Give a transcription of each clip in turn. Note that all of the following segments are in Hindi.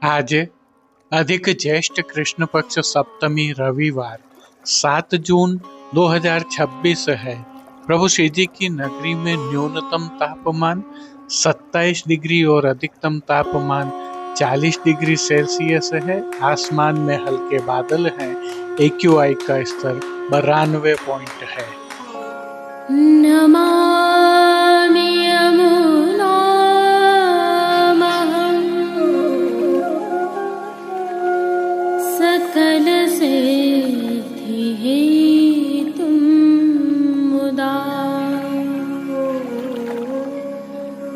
आज अधिक ज्येष्ठ कृष्ण पक्ष सप्तमी रविवार 7 जून 2026 है। प्रभु श्री जी की नगरी में न्यूनतम तापमान 27 डिग्री और अधिकतम तापमान 40 डिग्री सेल्सियस है। आसमान में हल्के बादल हैं। AQI का स्तर 92 पॉइंट है। नमामि यमुनामहं सकलसिद्धिहेतुं मुदा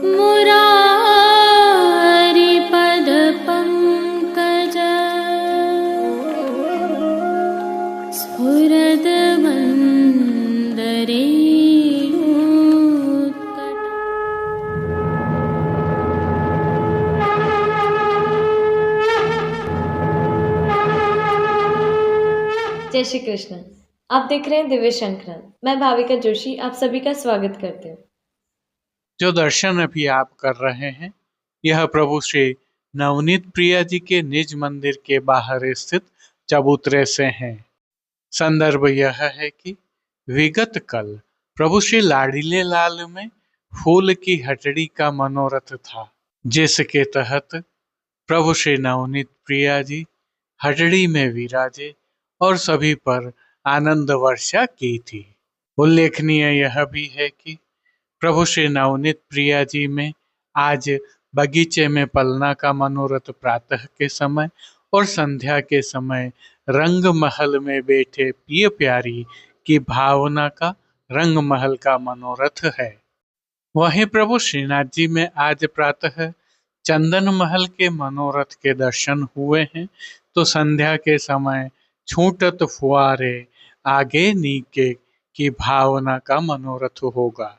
मुरारिपदपङ्कज स्फुरद्वन्दरे। जय श्री कृष्ण। आप देख रहे हैं दिव्य शंखनाद। मैं भाविका जोशी आप सभी का स्वागत करती हूँ। जो दर्शन अभी आप कर रहे हैं यह प्रभु श्री नवनीत प्रिया जी के निज मंदिर के बाहर स्थित चबूतरे से हैं। संदर्भ यह है कि विगत कल प्रभु श्री लाडीले लाल में फूल की हटड़ी का मनोरथ था, जिसके तहत प्रभु श्री नवनीत प्रिया जी हटड़ी में विराजे और सभी पर आनंद वर्षा की थी। उल्लेखनीय यह भी है कि प्रभु श्री नवनीत प्रिया जी में आज बगीचे में पलना का मनोरथ प्रातः के समय और संध्या के समय रंग महल में बैठे पिय प्यारी की भावना का रंग महल का मनोरथ है। वहीं प्रभु श्रीनाथ जी में आज प्रातः चंदन महल के मनोरथ के दर्शन हुए हैं, तो संध्या के समय छूटत फुआरे आगे नीके की भावना का मनोरथ होगा।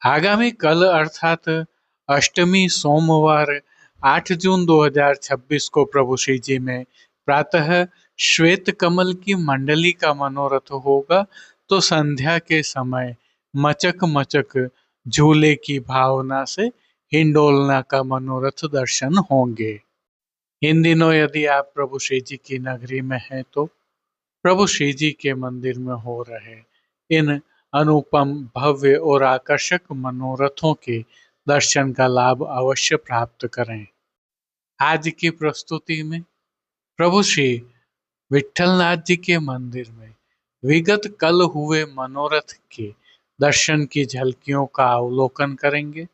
आगामी कल अर्थात अष्टमी सोमवार 8 जून 2026 को प्रभु श्री जी में प्रातः श्वेत कमल की मंडली का मनोरथ होगा, तो संध्या के समय मचक मचक झूले की भावना से हिंडोलना का मनोरथ दर्शन होंगे। इन दिनों यदि आप प्रभु श्री जी की नगरी में हैं तो प्रभु श्री जी के मंदिर में हो रहे इन अनुपम भव्य और आकर्षक मनोरथों के दर्शन का लाभ अवश्य प्राप्त करें। आज की प्रस्तुति में प्रभु श्री विट्ठलनाथ जी के मंदिर में विगत कल हुए मनोरथ के दर्शन की झलकियों का अवलोकन करेंगे।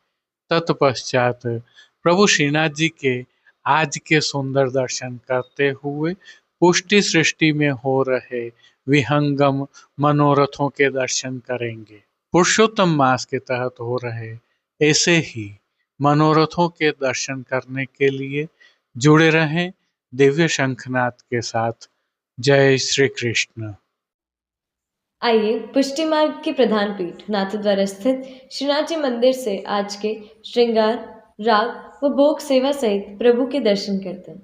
तत्पश्चात प्रभु श्रीनाथ जी के आज के सुंदर दर्शन करते हुए पुष्टि सृष्टि में हो रहे विहंगम मनोरथों के दर्शन करेंगे। पुरुषोत्तम मास के तहत हो रहे ऐसे ही मनोरथों के दर्शन करने के लिए जुड़े रहें दिव्य शंखनाद के साथ। जय श्री कृष्ण। आइए पुष्टि मार्ग की प्रधान पीठ नाथद्वारा स्थित श्रीनाथ जी मंदिर से आज के श्रृंगार, राग व भोग सेवा सहित प्रभु के दर्शन करते हैं।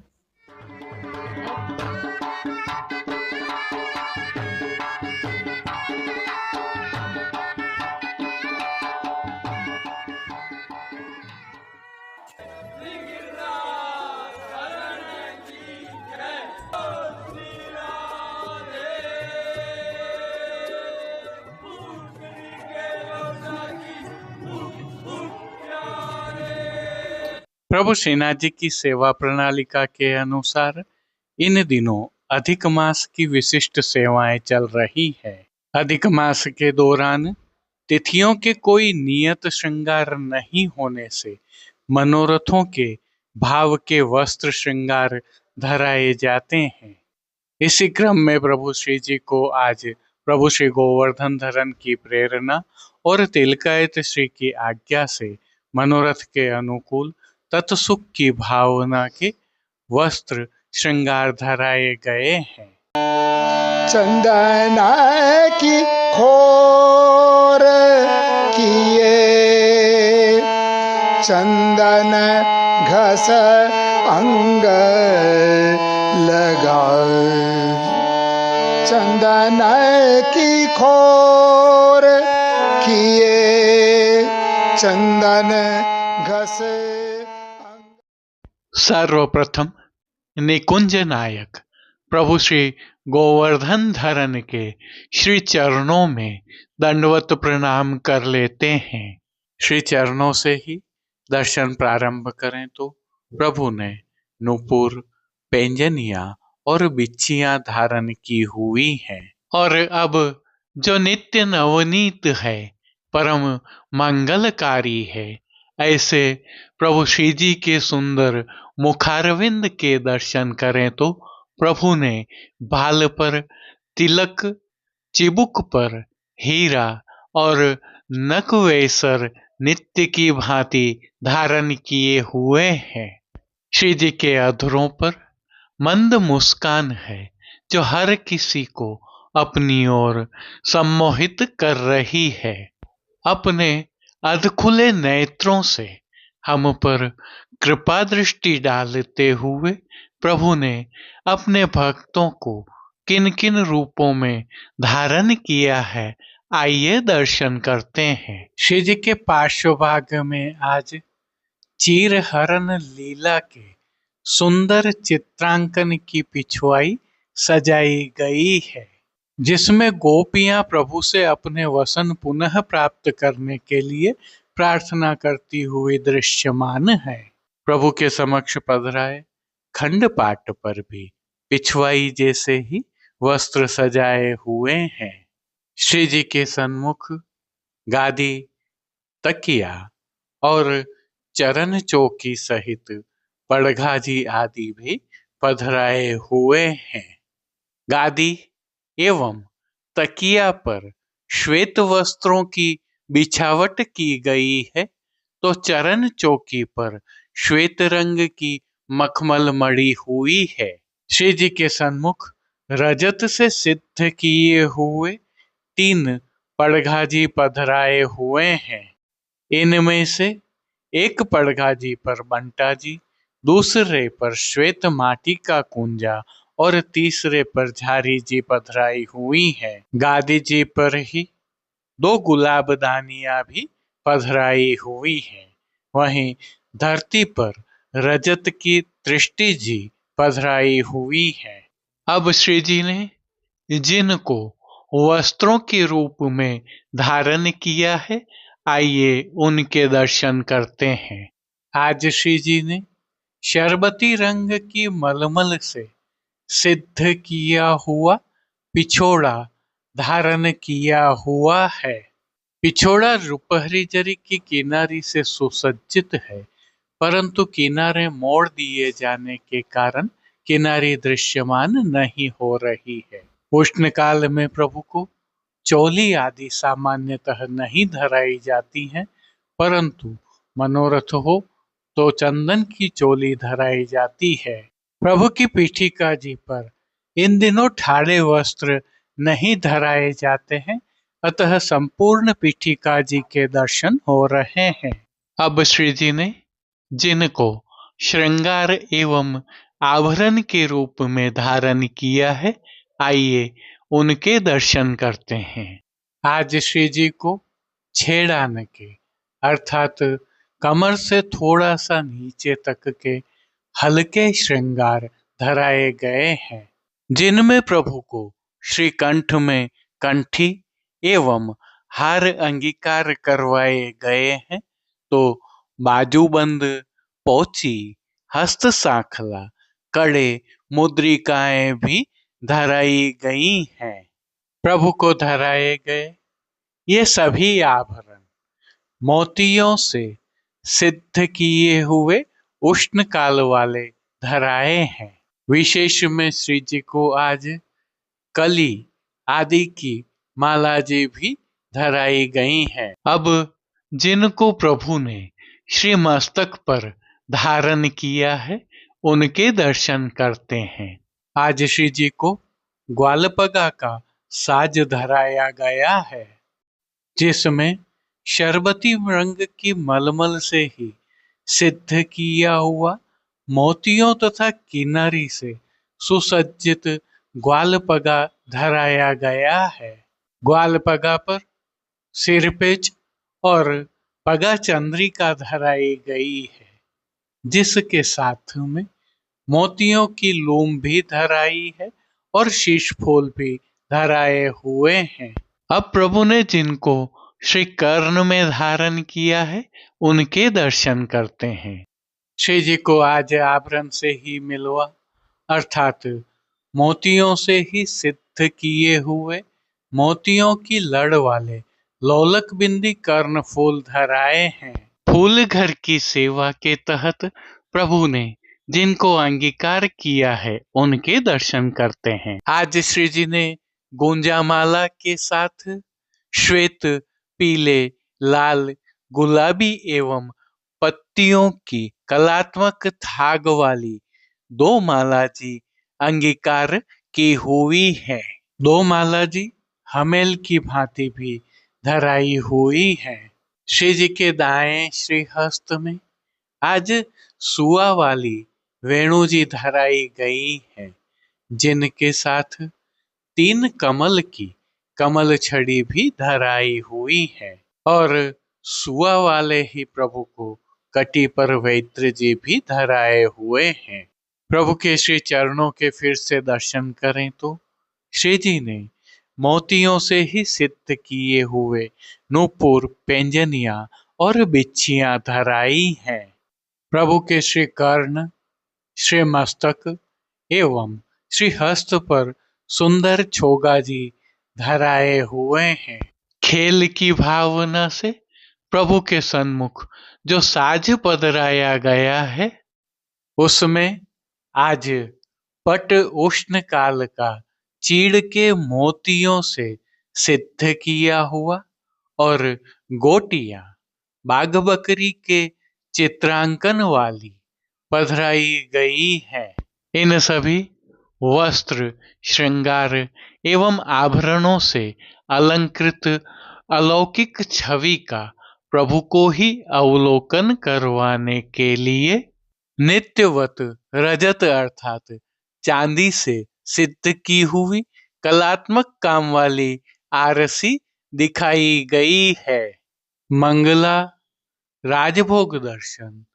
प्रभु श्रीनाथ जी की सेवा प्रणालिका के अनुसार इन दिनों अधिक मास की विशिष्ट सेवाएं चल रही है। अधिक मास के दौरान तिथियों के कोई नियत श्रृंगार नहीं होने से मनोरथों के भाव के वस्त्र श्रृंगार धराए जाते हैं। इसी क्रम में प्रभु श्री जी को आज प्रभु श्री गोवर्धन धरन की प्रेरणा और तिलकायत श्री की आज्ञा से मनोरथ के अनुकूल तत्सुख की भावना के वस्त्र श्रृंगार धराए गए हैं। चंदन की खोर किए चंदन घस अंग लगा, चंदन की खोर किए चंदन घस। सर्वप्रथम निकुंज नायक प्रभु श्री गोवर्धन धरन के श्री चरणों में दंडवत प्रणाम कर लेते हैं। श्री चरणों से ही दर्शन प्रारंभ करें तो प्रभु ने नूपुर, पैंजनिया और बिच्छियां धारण की हुई हैं और अब जो नित्य नवनीत है, परम मंगलकारी है, ऐसे प्रभु श्री जी के सुंदर मुखारविंद के दर्शन करें तो प्रभु ने बाल पर तिलक, चिबुक पर हीरा और नकवेसर नित्य की भांति धारण किए हुए हैं। श्री जी के अधरों पर मंद मुस्कान है जो हर किसी को अपनी ओर सम्मोहित कर रही है। अपने अधखुले नेत्रों से हम पर कृपा दृष्टि डालते हुए प्रभु ने अपने भक्तों को किन किन रूपों में धारण किया है, आइए दर्शन करते हैं। श्री जी के पार्श्वभाग में आज चीरहरण लीला के सुंदर चित्रांकन की पिछवाई सजाई गई है, जिसमें गोपियां प्रभु से अपने वसन पुनः प्राप्त करने के लिए प्रार्थना करती हुई दृश्यमान है। प्रभु के समक्ष पधराए खंडपाट पर भी पिछवाई जैसे ही वस्त्र सजाए हुए हैं। श्री जी के सन्मुख गादी, तकिया और चरण चौकी सहित पड़घाजी आदि भी पधराए हुए हैं। गादी एवं तकिया पर श्वेत वस्त्रों की बिछावट की गई है, तो चरण चौकी पर श्वेत रंग की मखमल मड़ी हुई है। श्री जी के सन्मुख रजत से सिद्ध किए हुए 3 पड़घाजी पधराए हुए हैं। इनमें से एक पड़घाजी पर बंटा जी, दूसरे पर श्वेत माटी का कुंजा और तीसरे पर झारी जी पधराई हुई है। गादी जी पर ही 2 गुलाबदानियां भी पधराई हुई है। वहीं धरती पर रजत की दृष्टि जी पधराई हुई है। अब श्री जी ने जिनको वस्त्रों के रूप में धारण किया है, आइए उनके दर्शन करते हैं। आज श्री जी ने शरबती रंग की मलमल से सिद्ध किया हुआ पिछोड़ा धारण किया हुआ है। पिछोड़ा रुपहरी जरी की किनारी से सुसज्जित है, परंतु किनारे मोड़ दिए जाने के कारण किनारी दृश्यमान नहीं हो रही है। उष्ण काल में प्रभु को चोली आदि सामान्यतः नहीं धराई जाती है, परंतु मनोरथ हो तो चंदन की चोली धराई जाती है। प्रभु की पीठिका जी पर इन दिनों ठाड़े वस्त्र नहीं धराए जाते हैं, अतः संपूर्ण पीठिका जी के दर्शन हो रहे हैं। अब श्री जी ने जिनको श्रृंगार एवं आभरण के रूप में धारण किया है, आइए उनके दर्शन करते हैं। आज श्री जी को छेड़ान के अर्थात कमर से थोड़ा सा नीचे तक के हल्के श्रृंगार धराए गए हैं, जिनमें प्रभु को श्री कंठ में कंठी एवं हार अंगीकार करवाए गए हैं, तो बाजूबंद, पोची, हस्त सांखला, कड़े, मुद्रिकाएं भी धराई गई हैं। प्रभु को धराए गए ये सभी आभरण मोतियों से सिद्ध किए हुए उष्ण काल वाले धराए हैं। विशेष में श्री जी को आज कली आदि की माला जी भी धराई गई हैं। अब जिनको प्रभु ने श्री मस्तक पर धारण किया है, उनके दर्शन करते हैं। आज श्री जी को ग्वालपगा का साज धराया गया है, जिसमें शरबती रंग की मलमल से ही सिद्ध किया हुआ मोतियों तथा किनारी से सुसज्जित ग्वालपगा धराया गया है। ग्वालपगा पर सिरपेच और पगा चंद्रिका धराई गई है, जिसके साथ में मोतियों की लूम भी धराई है और शीश फूल भी धराए हुए हैं। अब प्रभु ने जिनको श्री कर्ण में धारण किया है उनके दर्शन करते हैं। श्री जी को आज आभरण से ही मिलवा अर्थात मोतियों से ही सिद्ध किए हुए मोतियों की लड़ वाले लोलक बिंदी कर्ण फूल धराए हैं। फूल घर की सेवा के तहत प्रभु ने जिनको अंगीकार किया है उनके दर्शन करते हैं। आज श्री जी ने गुंजामाला के साथ श्वेत, पीले, लाल, गुलाबी एवं पत्तियों की कलात्मक थाग वाली दो माला जी अंगीकार की हुई है। दो माला जी हमेल की भांति भी धराई हुई है। श्री जी के दाएं श्री हस्त में आज सुआ वाली वेणु जी धराई गई है, जिनके साथ 3 कमल की कमल छड़ी भी धराई हुई है और सुआ वाले ही प्रभु को कटी पर वैत्र जी भी धराए हुए हैं। प्रभु के श्री चरणों के फिर से दर्शन करें तो श्री जी ने मोतियों से ही सिद्ध किए हुए नूपुर, पेंजनिया और बिच्छियां धराई हैं। प्रभु के श्री कर्ण, श्री मस्तक एवं श्री हस्त पर सुंदर छोगा जी धराए हुए हैं। खेल की भावना से प्रभु के सन्मुख जो साज पधराया गया है उसमें आज पट उष्ण काल का चीड़ के मोतियों से सिद्ध किया हुआ और गोटियां बाघ बकरी के चित्रांकन वाली पधराई गई है। इन सभी वस्त्र, श्रृंगार एवं आभरणों से अलंकृत अलौकिक छवि का प्रभु को ही अवलोकन करवाने के लिए नित्यवत रजत अर्थात चांदी से सिद्ध की हुई कलात्मक काम वाली आरसी दिखाई गई है। मंगला, राजभोग दर्शन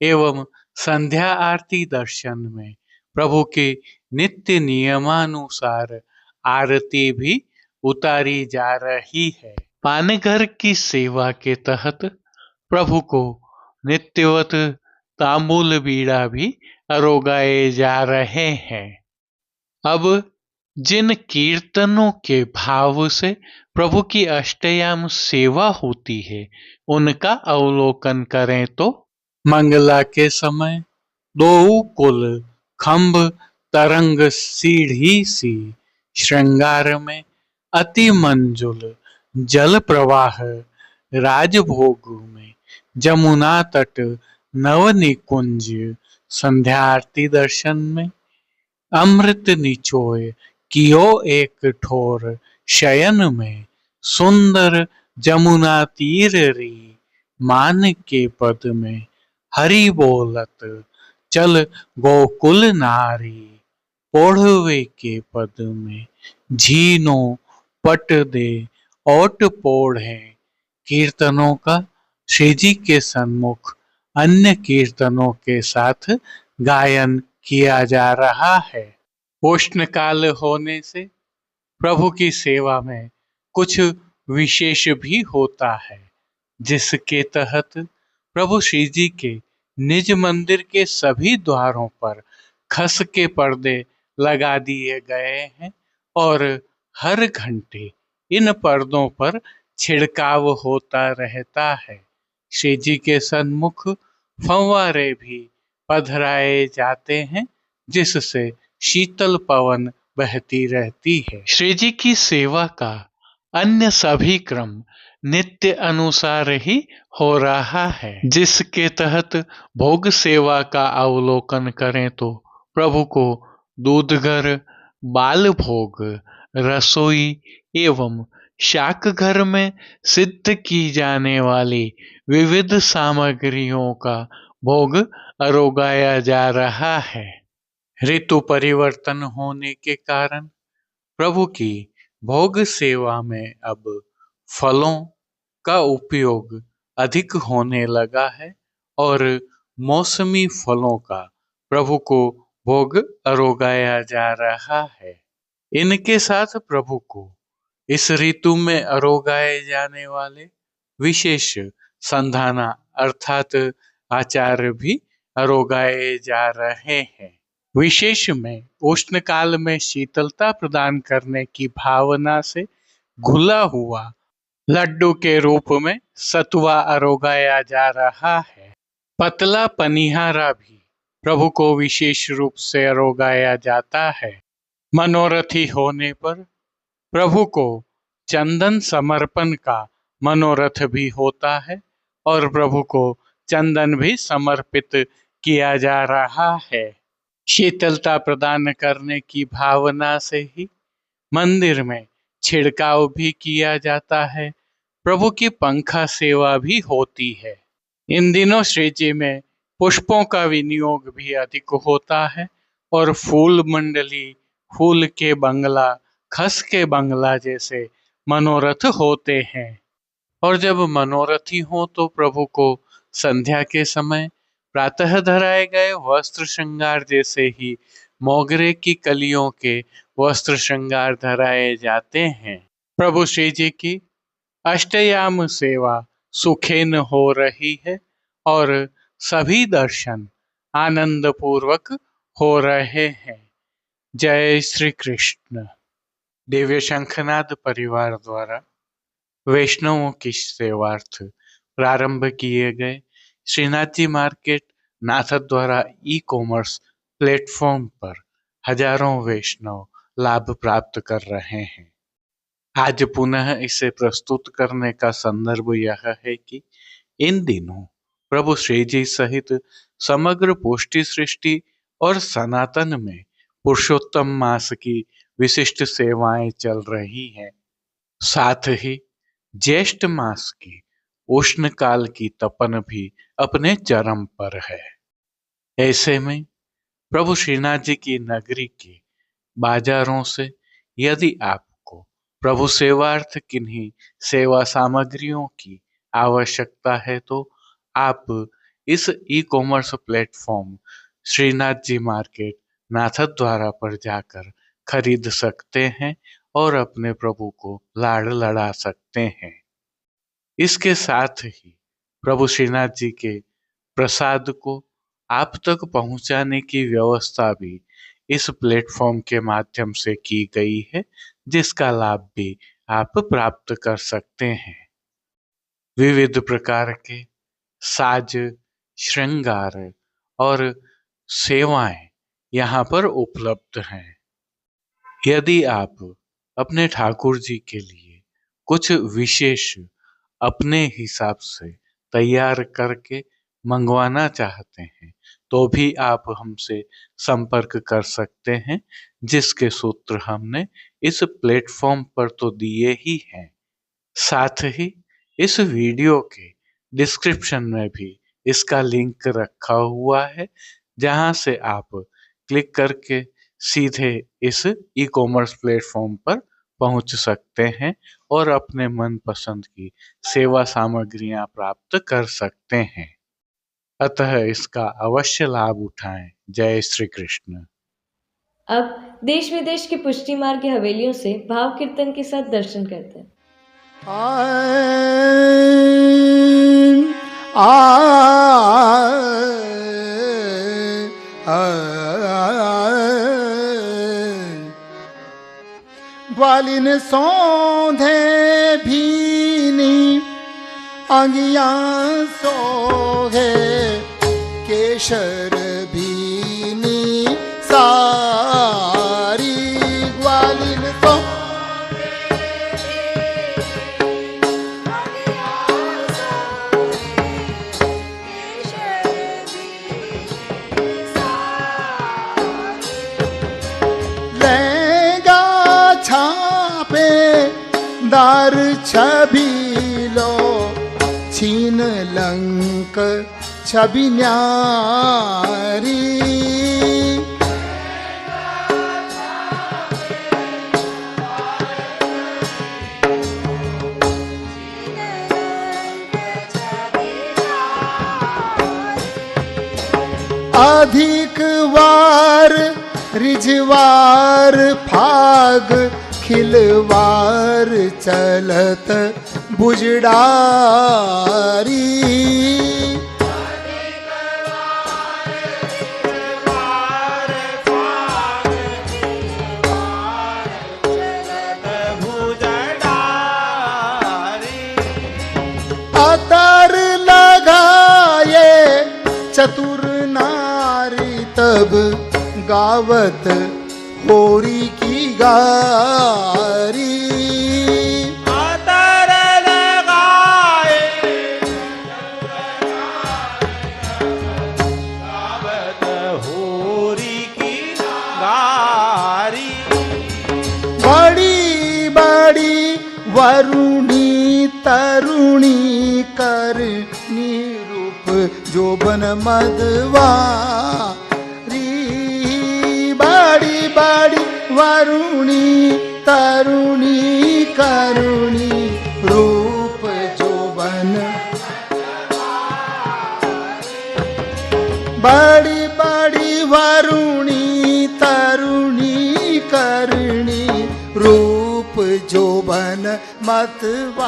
एवं संध्या आरती दर्शन में प्रभु के नित्य नियमानुसार आरती भी उतारी जा रही है। पानघर की सेवा के तहत प्रभु को नित्यवत तांबूल बीड़ा भी अरोगाए जा रहे हैं। अब जिन कीर्तनों के भाव से प्रभु की अष्टयाम सेवा होती है उनका अवलोकन करें तो मंगला के समय 2 कुल खंभ तरंग सीढ़ी सी श्रृंगार में अति मंजुल जल प्रवाह राजभोग में जमुना तट नवनिकुंज संध्या आरती दर्शन में अमृत निचोय कियो एक ठोर शयन में सुंदर जमुना तीर री मान के पद में हरि बोलत चल गोकुल नारी ओढ़वे के पद में झीनो पट दे ओट पोढ़े कीर्तनों का श्री जी के सन्मुख अन्य कीर्तनों के साथ गायन किया जा रहा है। उष्ण काल होने से प्रभु की सेवा में कुछ विशेष भी होता है, जिसके तहत प्रभु श्री जी के निज मंदिर के सभी द्वारों पर खस के पर्दे लगा दिए गए हैं और हर घंटे इन पर्दों पर छिड़काव होता रहता है। श्री जी के सन्मुख फव्वारे भी पधराए जाते हैं, जिससे शीतल पवन बहती रहती है। श्री जी की सेवा का अन्य सभी क्रम नित्य अनुसार ही हो रहा है, जिसके तहत भोग सेवा का अवलोकन करें तो प्रभु को दूधघर, बाल भोग, रसोई एवं शाक घर में सिद्ध की जाने वाली विविध सामग्रियों का भोग अरोगाया जा रहा है। ऋतु परिवर्तन होने के कारण प्रभु की भोग सेवा में अब फलों का उपयोग अधिक होने लगा है और मौसमी फलों का प्रभु को भोग अरोगाया जा रहा है। इनके साथ प्रभु को इस ऋतु में अरोगाए जाने वाले विशेष संधाना अर्थात आचार भी अरोगाए जा रहे हैं। विशेष में उष्ण काल में शीतलता प्रदान करने की भावना से घुला हुआ लड्डू के रूप में सतुआ अरोगाया जा रहा है। पतला पनिहारा भी प्रभु को विशेष रूप से अरोगाया जाता है। मनोरथी होने पर प्रभु को चंदन समर्पण का मनोरथ भी होता है और प्रभु को चंदन भी समर्पित किया जा रहा है। शीतलता प्रदान करने की भावना से ही मंदिर में छिड़काव भी किया जाता है। प्रभु की पंखा सेवा भी होती है। इन दिनों श्री जी में पुष्पों का विनियोग भी अधिक होता है और फूल मंडली, फूल के बंगला, खस के बंगला जैसे मनोरथ होते हैं। और जब मनोरथी हो तो प्रभु को संध्या के समय प्रातः धराए गए वस्त्र श्रृंगार जैसे ही मोगरे की कलियों के वस्त्र श्रृंगार धराए जाते हैं। प्रभु श्री जी की अष्टयाम सेवा सुखेन हो रही है और सभी दर्शन आनंद पूर्वक हो रहे हैं। जय श्री कृष्ण। दिव्य शंखनाद परिवार द्वारा वैष्णवों की सेवार्थ प्रारंभ किए गए श्रीनाथ जी मार्केट नाथद द्वारा ई कॉमर्स प्लेटफॉर्म पर हजारों वैष्णव लाभ प्राप्त कर रहे हैं। आज पुनः इसे प्रस्तुत करने का संदर्भ यह है कि इन दिनों प्रभु श्री जी सहित समग्र पुष्टि सृष्टि और सनातन में पुरुषोत्तम मास की विशिष्ट सेवाएं चल रही हैं। साथ ही ज्येष्ठ मास की उष्ण काल की तपन भी अपने चरम पर है। ऐसे में प्रभु श्रीनाथ जी की नगरी के बाजारों से यदि आपको प्रभु सेवार्थ किन्हीं सेवा सामग्रियों की आवश्यकता है तो आप इस e commerce platform Shrinath ji market नाथद द्वारा पर जाकर खरीद सकते हैं और अपने प्रभु को लाड़ लड़ा सकते हैं। इसके साथ ही प्रभु श्रीनाथ जी के प्रसाद को आप तक पहुंचाने की व्यवस्था भी इस प्लेटफॉर्म के माध्यम से की गई है, जिसका लाभ भी आप प्राप्त कर सकते हैं। विविध प्रकार के साज, श्रृंगार और सेवाएं यहाँ पर उपलब्ध हैं। यदि आप अपने ठाकुर जी के लिए कुछ विशेष अपने हिसाब से तैयार करके मंगवाना चाहते हैं तो भी आप हमसे संपर्क कर सकते हैं, जिसके सूत्र हमने इस प्लेटफॉर्म पर तो दिए ही हैं। साथ ही इस वीडियो के डिस्क्रिप्शन में भी इसका लिंक रखा हुआ है, जहां से आप क्लिक करके सीधे इस ई कॉमर्स प्लेटफॉर्म पर पहुंच सकते हैं और अपने मनपसंद की सेवा सामग्रियां प्राप्त कर सकते हैं। अतः इसका अवश्य लाभ उठाएं। जय श्री कृष्ण। अब देश विदेश की पुष्टि मार्ग की हवेलियों से भाव कीर्तन के साथ दर्शन करते हैं। ग्वालिन सौंधे भीनी अंगिया सोहे केशर भीनी सारी ग्वालिन लहंगा छापे दार छबीलो छीन लंक छवि न्यारी अधिक वार रिझवार फाग खिलवार चलत बुजडारी अतर लगाए चतुर नारी तब गावत होरी की गारी अतर लगाए गावत होरी की गारी बड़ी बड़ी वरुणी तरुणी करनी रूप जोबन मदवारी बड़ी बड़ी वरुणी तरुणी करुणी रूप जोबन बड़ी बड़ी वरुणी तरुणी करणी रूप जोबन मतवारी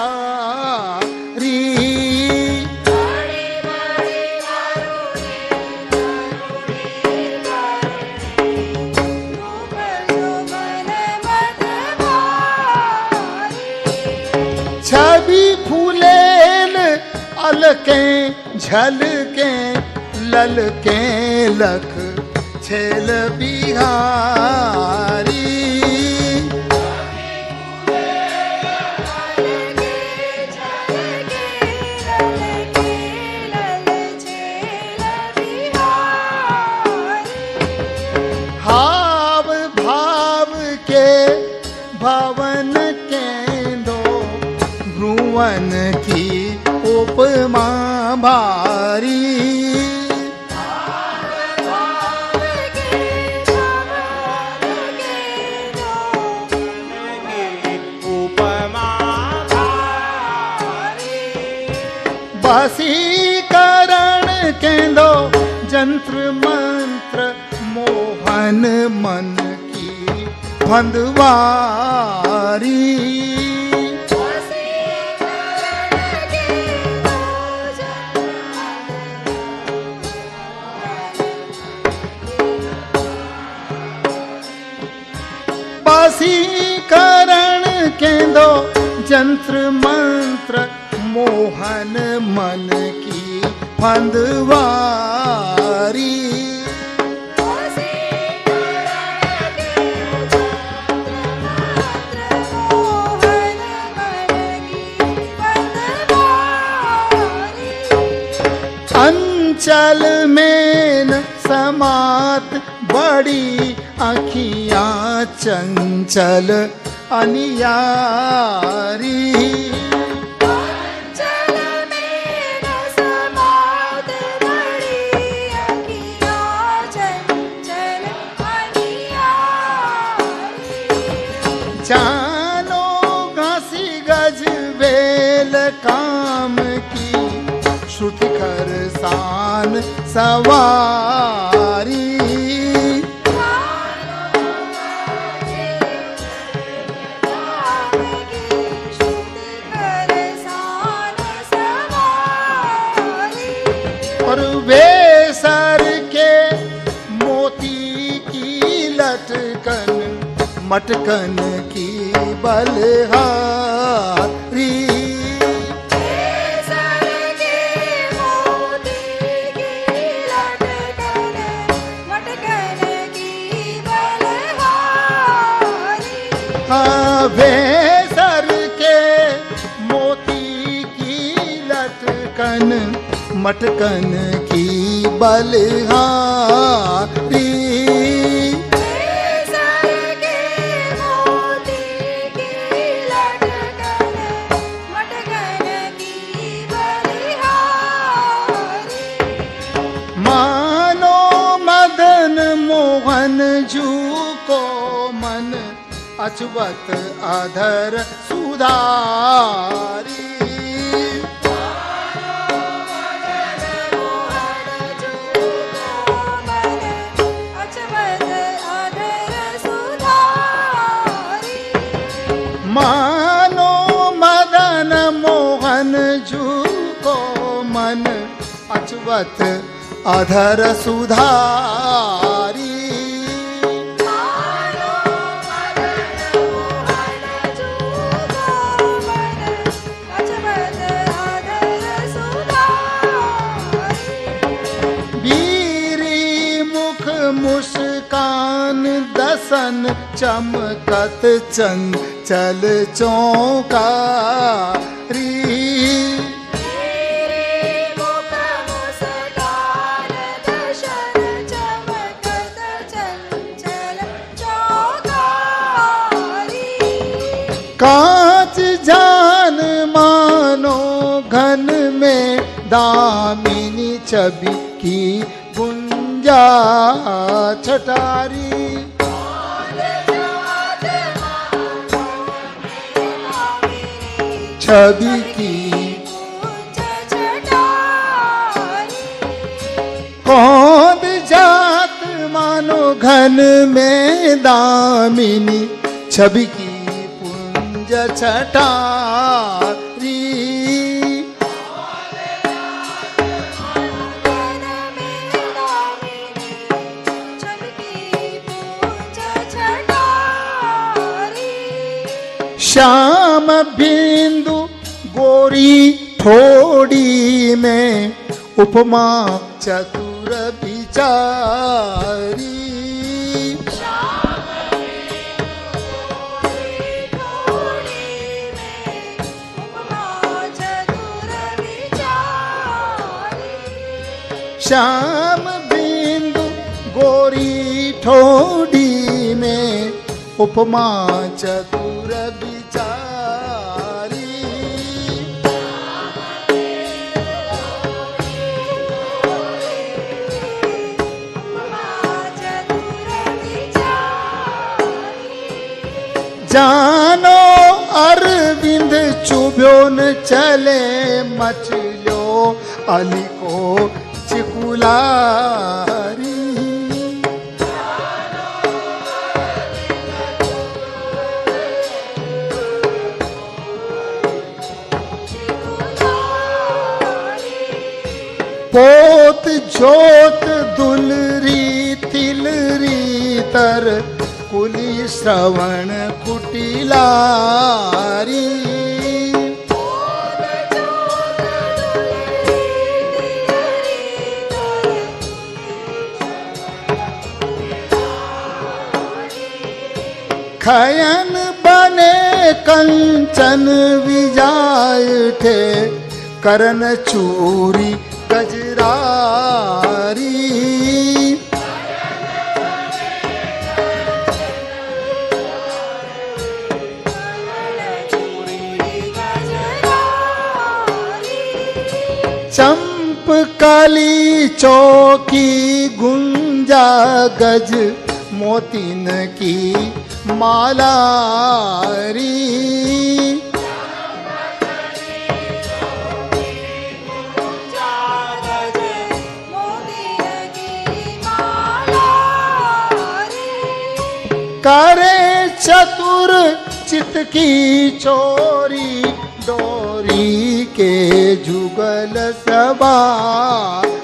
छवि फूलेल अलके झलके ललके लख छेल बिहारी हाव भाव के भवन केंदो भ्रुवन की उपमा भारी वशीकरण केंदो जंत्र मंत्र मोहन मन की फंदवारी वशीकरण केंदो जंत्र मंत्र मोहन मन की फंदवारी अंचल में न समात बड़ी आँखियाँ चंचल अनियारी जानो घासी गज वेल काम की श्रुति खरसान सवारी और वेसर के मोती की लटकन मटकन की बलहारी वेसर के मोती की लटकन मटकन की बलहारी मानो मदन मोहन जू को मन अचवत अधर सुधारी अचवत अधर सुधारी। बीरी मुख मुस्कान दसन चमकत चंचल चौकारी। कांच जान मानो घन में दामिनी छवि की गुंजा छटारी। छवि की कौंद जात मानो घन में दामिनी छवि की छटारी। श्याम बिंदु गोरी थोड़ी में उपमा चतुर विचारी। श्याम बिंदु गोरी ठोड़ी में उपमा चतुर विचारी। जानो अरविंद चुभ्यो न चले मचलो अली को चिकुलारी। पोत जोत दुलरी तिलरी तर कुली श्रवण कुटिलारी। खयन बने कंचन विजाय थे करन चूरी गजरारी। चंपकली चौकी गुंजा गज मोतीन की मालारी। करे चतुर चित की चोरी डोरी के जुगल सवारी।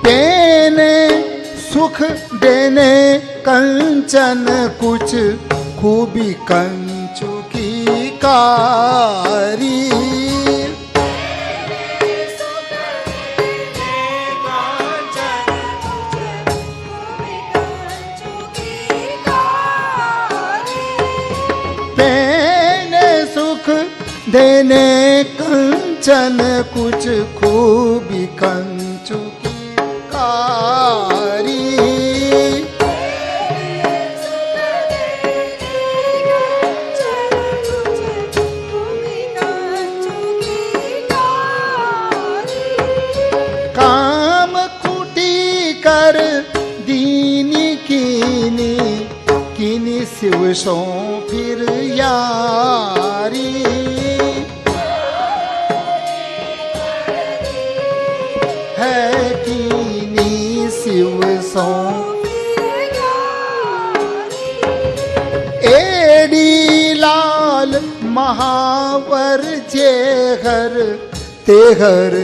देने सुख देने कंचन कुछ खूबी कंचु की कारी। देने सुख देने कंचन कुछ खूबी कंचु की कारी। काम कुटी कर दीनी कीनी कीनी शिव सो फिर यारी। है कीनी शिव सो महावर जे हर तेहर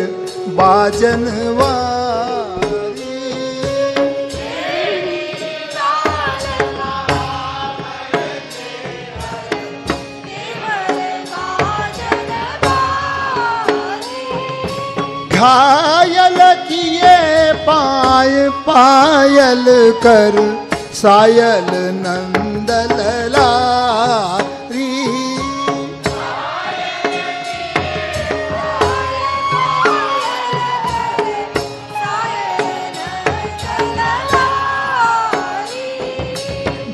बाजनवारी। घायल किए पाय पायल कर सायल नंद ललारी।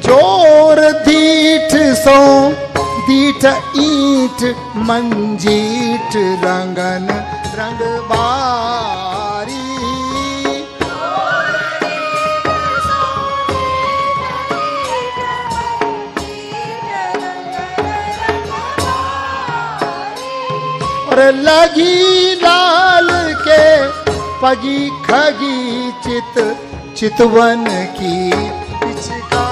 जोर दीठ सो दीठ ईंट मंजीठ रंगन रंग बारी। और लगी लाल के पगी खगी चित चितवन की पिचकारी।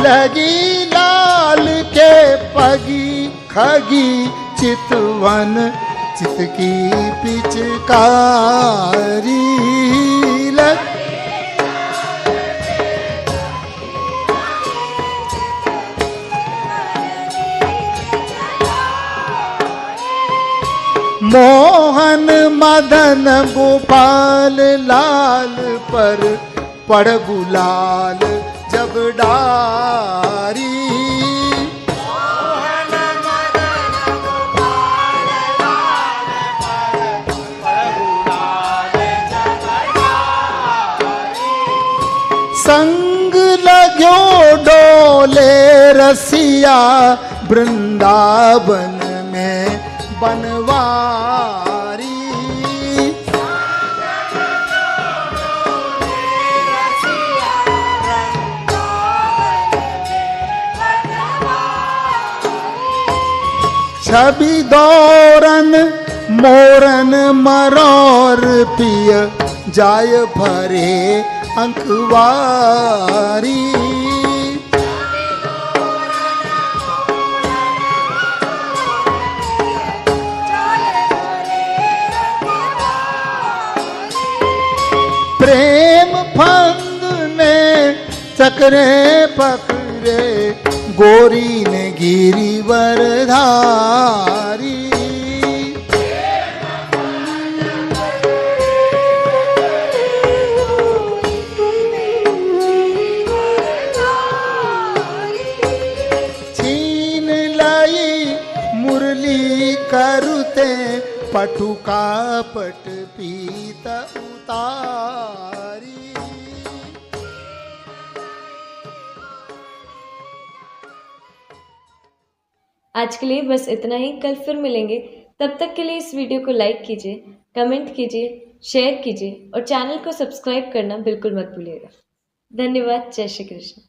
लगी लाल के पगी खगी चितवन चित की पिचकारी। मोहन मदन गोपाल लाल पर पड़ गुलाल जब डारी। संग लगो डोले रसिया वृंदावन में बनवारी। छवि दौरन मोरन मरोर पिय जाय भरे अंकवारी। प्रेम फंद में चकरे पकड़े गोरी ने गिरिवर धारी। छीन लाई मुरली करुते पटुका पट पीत उतारी। आज के लिए बस इतना ही। कल फिर मिलेंगे। तब तक के लिए इस वीडियो को लाइक कीजिए, कमेंट कीजिए, शेयर कीजिए और चैनल को सब्सक्राइब करना बिल्कुल मत भूलिएगा। धन्यवाद। जय श्री कृष्ण।